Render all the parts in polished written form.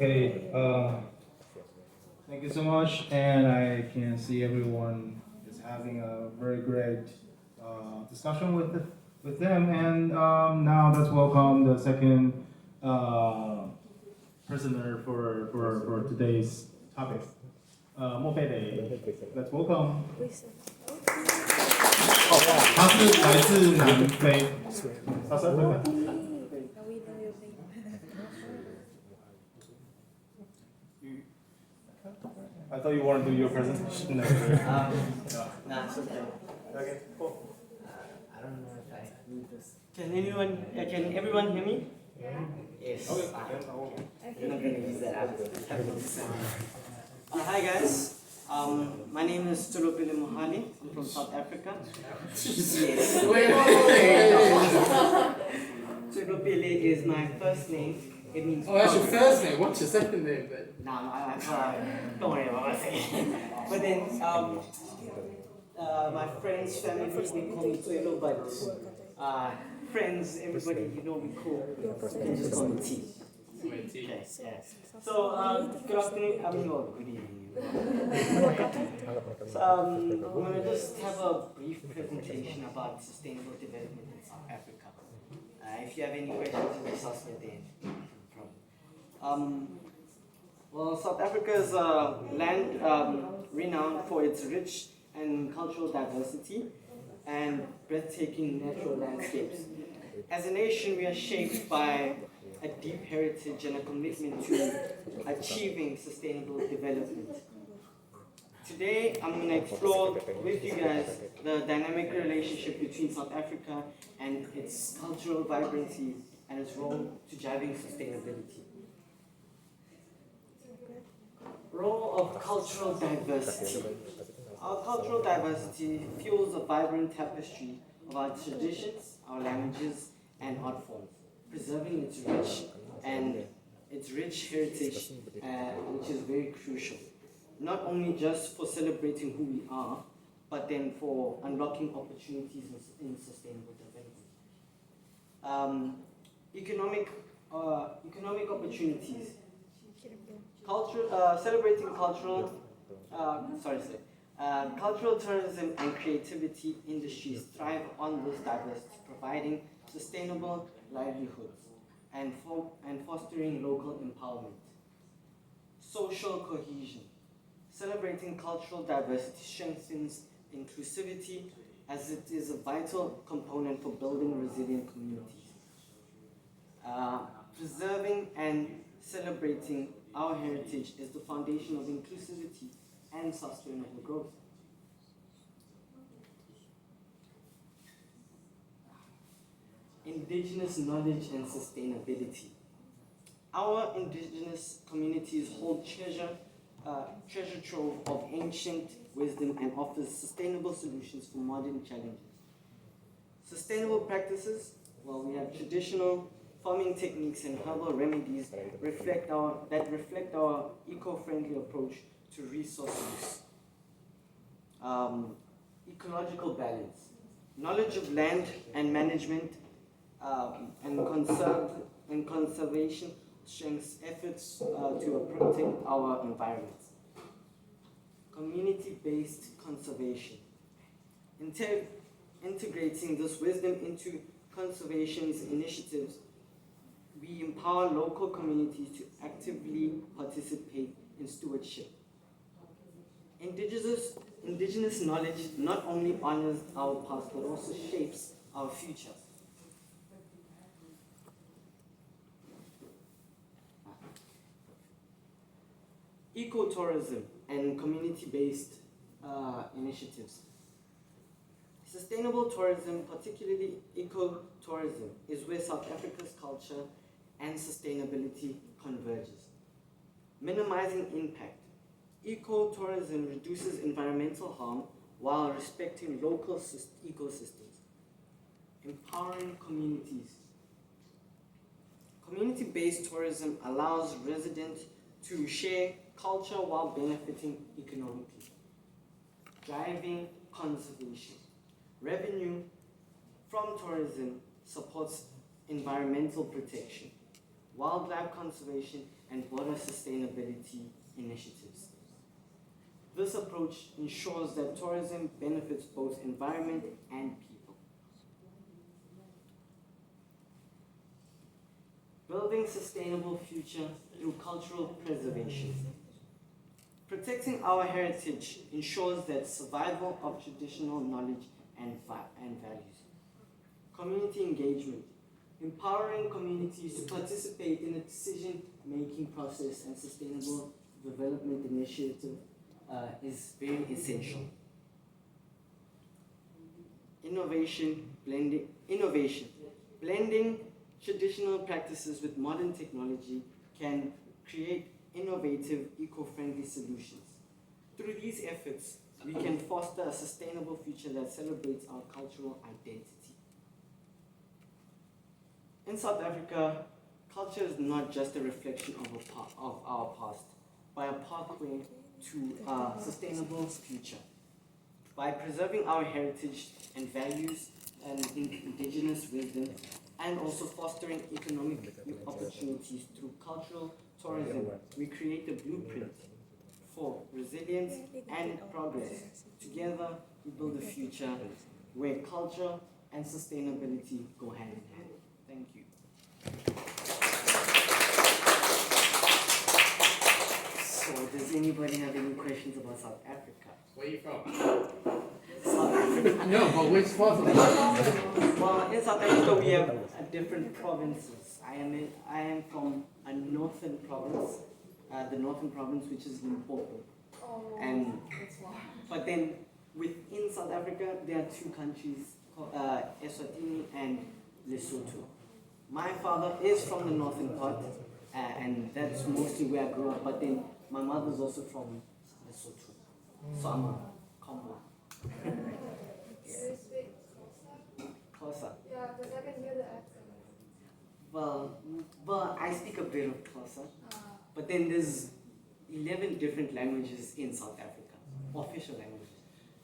Okay, thank you so much. And I can see everyone is having a very great discussion with them. And now let's welcome the second prisoner for today's topic. Mopede. Let's welcome. 他是来自南非。I thought you want to do your presentation. No, Nah, it's okay. okay, cool. I don't know if I need this. Can everyone hear me? Yes. Okay. I'm not gonna use that after. Hi guys. My name is Tulopile Mohali. I'm from South Africa. Yes. Tulopile is my first name. It means. Oh, that's your first name. What's your second name then? No, don't worry about what I say. But then, my friends, family, they call me Tuelo, but friends, everybody, you know, we cool. You can just call me T. Okay, yeah. So, good afternoon, good evening. So, I'm going to just have a brief presentation about sustainable development in South Africa. If you have any questions, just ask me at the end. Well, South Africa is a land renowned for its rich and cultural diversity and breathtaking natural landscapes. As a nation, we are shaped by a deep heritage and a commitment to achieving sustainable development. Today, I'm going to explore with you guys the dynamic relationship between South Africa and its cultural vibrancy and its role to driving sustainability. Role of cultural diversity. Our cultural diversity fuels a vibrant tapestry of our traditions, our languages, and art forms, preserving its rich heritage, which is very crucial. Not only just for celebrating who we are, but then for unlocking opportunities in sustainable development. Economic opportunities. Celebrating cultural tourism and creativity industries thrive on this diversity, providing sustainable livelihoods and fostering local empowerment. Social cohesion. Celebrating cultural diversity strengthens inclusivity as it is a vital component for building resilient communities. Preserving and celebrating our heritage is the foundation of inclusivity and sustainable growth. Indigenous knowledge and sustainability. Our indigenous communities hold treasure trove of ancient wisdom and offers sustainable solutions for modern challenges. Sustainable practices, well, we have traditional farming techniques and herbal remedies that reflect our eco-friendly approach to resource use. Ecological balance. Knowledge of land and management and conservation strengthens efforts to protect our environment. Community-based conservation. Integrating this wisdom into conservation initiatives, we empower local communities to actively participate in stewardship. Indigenous knowledge not only honors our past but also shapes our future. Ecotourism and community-based initiatives. Sustainable tourism, particularly ecotourism, is where South Africa's culture and sustainability converges. Minimizing impact. Ecotourism reduces environmental harm while respecting local ecosystems. Empowering communities. Community-based tourism allows residents to share culture while benefiting economically. Driving conservation. Revenue from tourism supports environmental protection, wildlife conservation, and broader sustainability initiatives. This approach ensures that tourism benefits both environment and people. Building sustainable future through cultural preservation. Protecting our heritage ensures that survival of traditional knowledge and values. Community engagement. Empowering communities to participate in the decision-making process and sustainable development initiative is very essential. Innovation. Blending traditional practices with modern technology can create innovative, eco-friendly solutions. Through these efforts, we can foster a sustainable future that celebrates our cultural identity. In South Africa, culture is not just a reflection of our past, but a pathway to a sustainable future. By preserving our heritage and values and indigenous wisdom, and also fostering economic opportunities through cultural tourism, we create a blueprint for resilience and progress. Together, we build a future where culture and sustainability go hand in hand. Thank you. So, does anybody have any questions about South Africa? Where are you from? South Africa. No, but which part of the country? Well, in South Africa we have different provinces. I am from a northern province, the northern province, which is Limpopo. And but then within South Africa there are two countries, Eswatini and Lesotho. My father is from the northern part, and that's mostly where I grew up. But then my mother's also from Lesotho, so I'm a combo. Closer. Yeah, because I can hear the accent. Well, I speak a bit of Xhosa, but then there's 11 different languages in South Africa, official languages.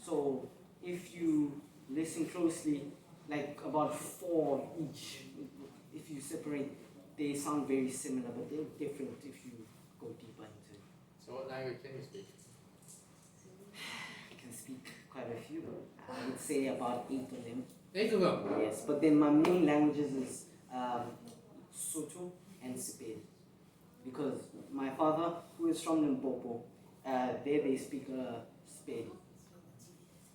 So if you listen closely, like about 4 of each, if you separate, they sound very similar, but they're different if you go deeper into it. So what language can you speak? I can speak quite a few. I would say about 8 of them. 8 of them? Yes, but then my main languages is Sotho and Sepedi. Because my father, who is from Limpopo, there they speak Sepedi.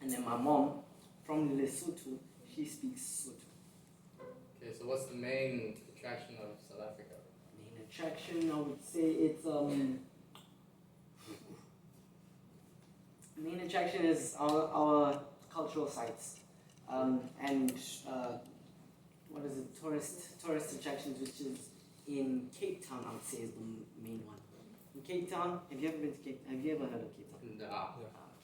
And then my mom, from Lesotho, she speaks Sotho. Okay, so what's the main attraction of South Africa? Main attraction, I would say it's main attraction is our cultural sites, and what is it? Tourist attractions, which is in Cape Town. I would say is the main one. In Cape Town, have you ever been to Cape? Have you ever heard of Cape Town? Nah.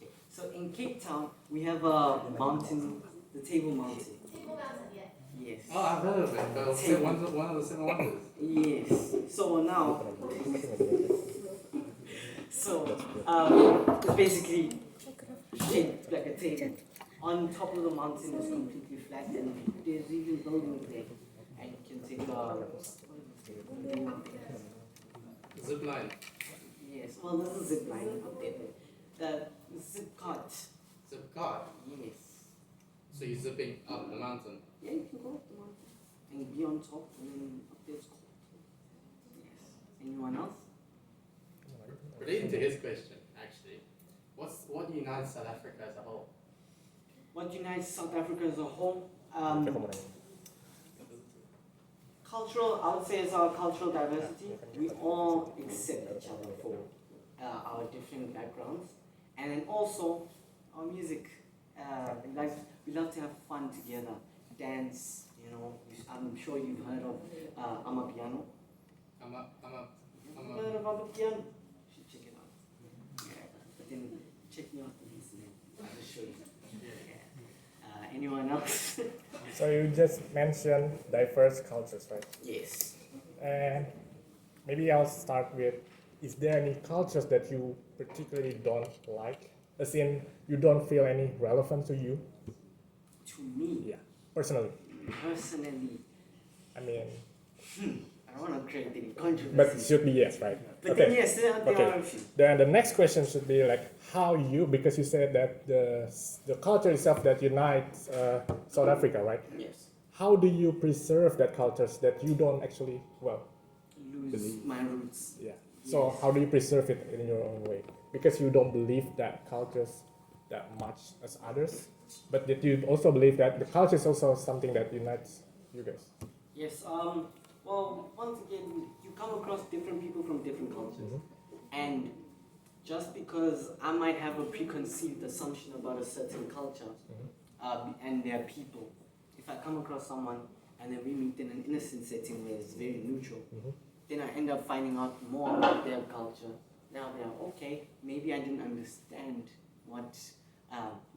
Okay. So in Cape Town, we have a mountain, the Table Mountain. Table Mountain, yeah. Yes. Oh, I've heard of it, but it's one of the 7 wonders. Yes. So now, it's basically shaped like a table. On top of the mountain is completely flat, and there's even buildings there, and you can take Zip line. yes. Well, this is zip line up there. The zip cart. Zip car. Yes. So you're zipping up the mountain. Yeah, you can go up the mountain and be on top, and then up there it's cold. Yes. Anyone else? Relating to his question, actually, what unites South Africa as a whole? What unites South Africa as a whole? Cultural, I would say, is our cultural diversity. We all accept each other for our different backgrounds, and then also our music. We love to have fun together, dance. You know, I'm sure you've heard of Amapiano. I'm a You've heard of Amapiano? You should check it out. Yeah, but then check me out the listening. I'll just show you. Yeah. Anyone else? So you just mentioned diverse cultures, right? Yes. And maybe I'll start with, is there any cultures that you particularly don't like? As in, you don't feel any relevant to you? To me, Yeah, personally. personally, I mean, don't want to create any But controversy. it should be yes, right? But then yes, there Okay. are a few. Then the next question should be like how you, because you said that the culture itself that unites South Africa, right? Yes. How do you preserve that cultures that you don't actually, well, Lose my roots. yeah. So Yes. how do you preserve it in your own way? Because you don't believe that cultures that much as others, but that you also believe that the culture is also something that unites you guys. Yes. Well, once again, you come across different people from different cultures, and just because I might have a preconceived assumption about a certain culture and their people, if I come across someone and then we meet in an innocent setting where it's very neutral, then I end up finding out more about their culture. Then I'll be like, okay, maybe I didn't understand what,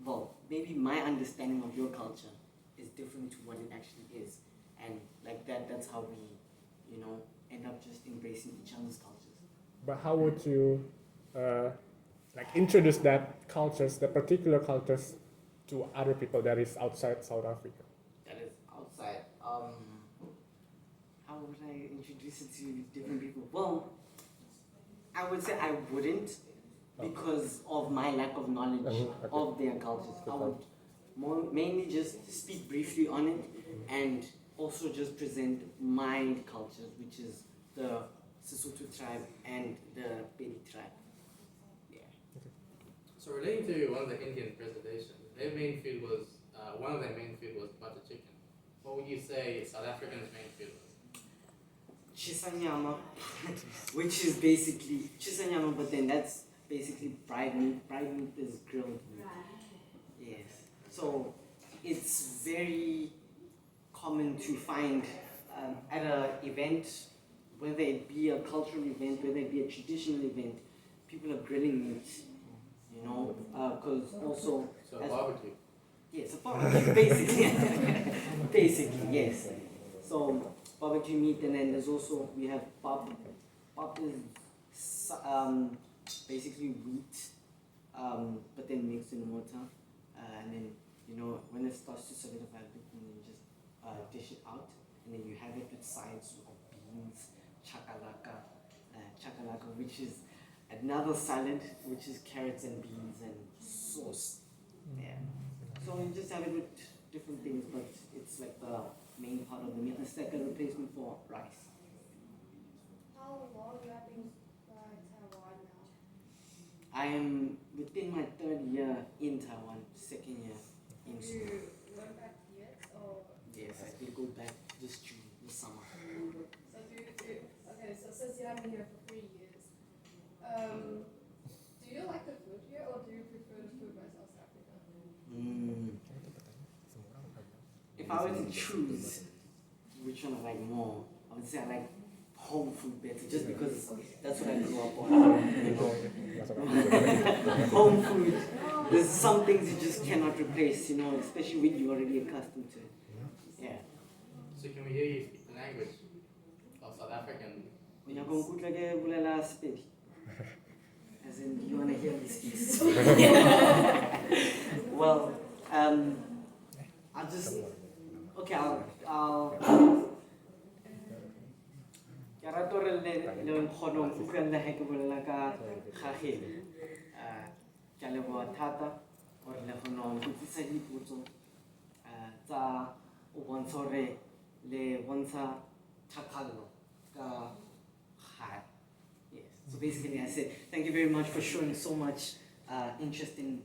well, maybe my understanding of your culture is different to what it actually is. And like that's how we, end up just embracing each other's cultures. But how would you like introduce that cultures, the particular cultures, to other people that is outside South Africa? That is outside. How would I introduce it to different people? Well, I would say I wouldn't because of my lack of knowledge Okay. of their cultures. I would mainly just speak briefly on it and also just present my cultures, which is the Sesotho tribe and the Pedi tribe. Yeah. So relating to one of the Indian presentation, their main food was, one of their main food was butter chicken. What would you say South Africa's main food was? Chisanyama, which is basically chisanyama, but then that's basically fried meat. Fried meat is grilled meat. Yes. So it's very common to find at an event, whether it be a cultural event, whether it be a traditional event, people are grilling meat. Because also So barbecue. yes, a barbecue basically. Basically, yes. So barbecue meat, and then there's also we have pap. Pap is basically wheat, but then mixed in water, and then when it starts to solidify a bit, then you just dish it out, and then you have it with sides of beans, chakalaka, which is another salad, which is carrots and beans and sauce. Yeah. So you just have it with different things, but it's like the main part of the meal. It's like a replacement for rice. How long you have been Taiwan now? I am within my 3rd year in Taiwan, 2nd year in school. You went back yet, or Yes, I did go back this June, this summer. so okay? So since you have been here for 3 years, do you like the food here, or do you prefer the food by South Africa? If I were to choose which one I like more, I would say I like home food better, just because that's what I grew up on. Home food. There's some things you just cannot replace, especially when you're already accustomed to it. Yeah. So can we hear you speak the language of South African? As in, you want to hear me speak? Well, I'll just, okay, I'll ke rata hore le nkgone ho utlwella ha ke bolela ka kgakgele. Ke a leboha thata hore le kgone ho nkutlwisa dipotso tsa o bontsha hore le bontsha thapallo ka kgale. Yes. So basically I said thank you very much for showing so much interest in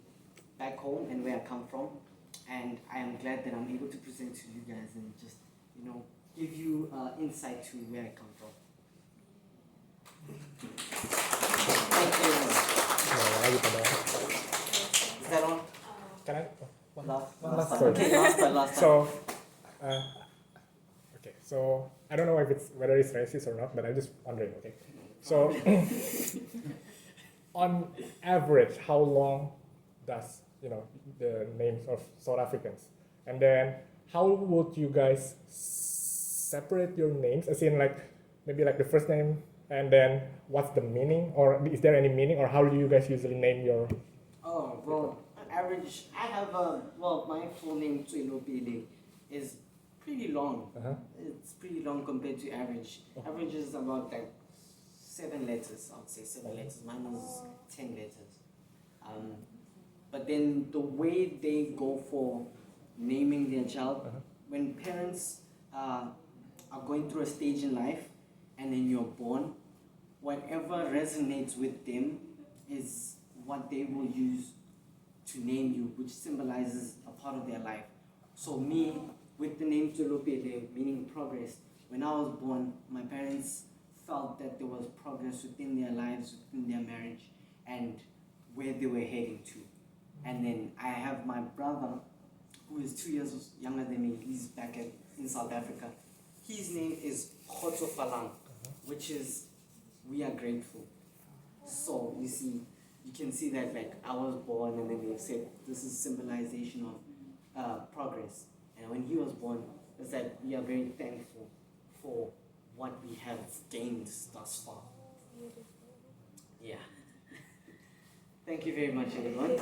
back home and where I come from, and I am glad that I'm able to present to you guys and just give you insight to where I come from. Thank you very much. Is that on? Can I? Last time. Sorry. Okay, last time. So, okay. So I don't know whether it's racist or not, but I'm just wondering. Okay. So, on average, how long does the names of South Africans, and then how would you guys separate your names? As in, like maybe like the first name, and then what's the meaning, or is there any meaning, or how do you guys usually name your? Oh, well, on average, I have my full name, Tsuelo Pele, is pretty long. Uh-huh. It's it's pretty long compared to average. Average is about like 7 letters, I would say 7 letters. Mine was 10 letters. But then the way they go for naming their child, when parents are going through a stage in life and then you're born, whatever resonates with them is what they will use to name you, which symbolizes a part of their life. So me, with the name Tulupele, meaning progress, when I was born, my parents felt that there was progress within their lives, within their marriage, and where they were heading to. And then I have my brother, who is 2 years younger than me. He's back in South Africa. His name is Khotso Falang, which is we are grateful. So you see, you can see that like I was born and then they said this is symbolization of progress. And when he was born, it's like we are very thankful for what we have gained thus far. Yeah. Thank you very much, everyone.